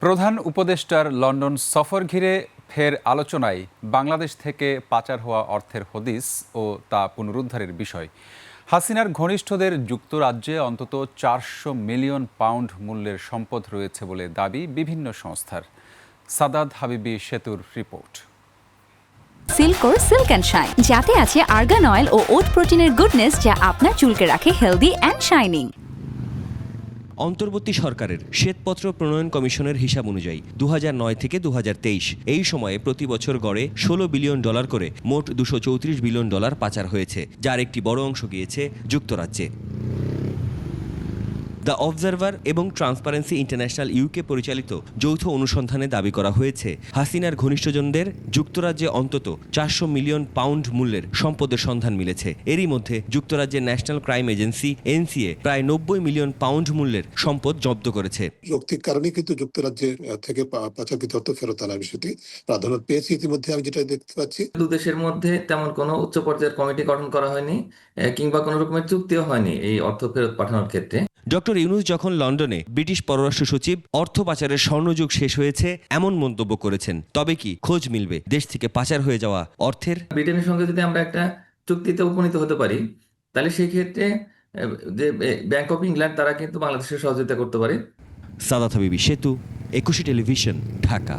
প্রধান উপদেষ্টার লন্ডন সফর ঘিরে ফের আলোচনায় বাংলাদেশ থেকে পাচার হওয়া অর্থের হদিস ও তা পুনরুদ্ধারের বিষয়। হাসিনার ঘনিষ্ঠদের যুক্তরাজ্যে অন্তত 400 মিলিয়ন পাউন্ড মূল্যের সম্পদ রয়েছে বলে দাবি বিভিন্ন সংস্থার। সাদাত হাবিবি সেতুর রিপোর্ট। সিল্কোর সিল্ক অ্যান্ড শাইন, যাতে আছে আর্গান অয়েল ও ওট প্রোটিনের গুডনেস, যা আপনার চুলকে রাখে হেলদি অ্যান্ড শাইনিং। অন্তর্বর্তী সরকারের শ্বেতপত্র প্রণয়ন কমিশনের হিসাব অনুযায়ী 2009 থেকে 2023 এই সময়ে প্রতি বছর গড়ে $16 বিলিয়ন করে মোট $234 বিলিয়ন পাচার হয়েছে, যার একটি বড় অংশ গিয়েছে যুক্তরাজ্যে। দ্য অবজারভার এবং ট্রান্সপারেন্সি ইন্টারন্যাশনাল ইউকে পরিচালিত যৌথ অনুসন্ধানে দাবি করা হয়েছে, হাসিনার ঘনিষ্ঠজনদের যুক্তরাজ্যে অন্তত 400 মিলিয়ন পাউন্ড মূল্যের সম্পদের সন্ধান মিলেছে। এরই মধ্যে যুক্তরাজ্যের ন্যাশনাল ক্রাইম এজেন্সি এনসিএ প্রায় 90 মিলিয়ন পাউন্ড মূল্যের সম্পদ জব্দ করেছে। যৌক্তিক কারণে কিন্তু যুক্তরাজ্যের থেকে পাচারকৃত অর্থ ফেরত আনার বিষয়টি প্রাধান্য পেয়েছে। ইতিমধ্যে আমি যেটা দেখতে পাচ্ছি, দু দেশের মধ্যে তেমন কোনো উচ্চ পর্যায়ের কমিটি গঠন করা হয়নি, কিংবা কোনো রকমের চুক্তিও হয়নি এই অর্থ ফেরত পাঠানোর ক্ষেত্রে। ডক্টর ইউনুস যখন লন্ডনে ব্রিটিশ পররাষ্ট্র সচিব অর্থ পাচারের স্বর্ণযুগ শেষ হয়েছে এমন মন্তব্য করেছেন। তবে কি খোঁজ মিলবে দেশ থেকে পাচার হয়ে যাওয়া অর্থের? ব্রিটেনের সঙ্গে যদি আমরা একটা চুক্তিতে উপনীত হতে পারি, তাহলে সেই ক্ষেত্রে যে ব্যাংক অফ ইংল্যান্ড তারা কিন্তু বাংলাদেশের সহযোগিতা করতে পারে। সাদাত হাবিবি সেতু, 21 টেলিভিশন, ঢাকা।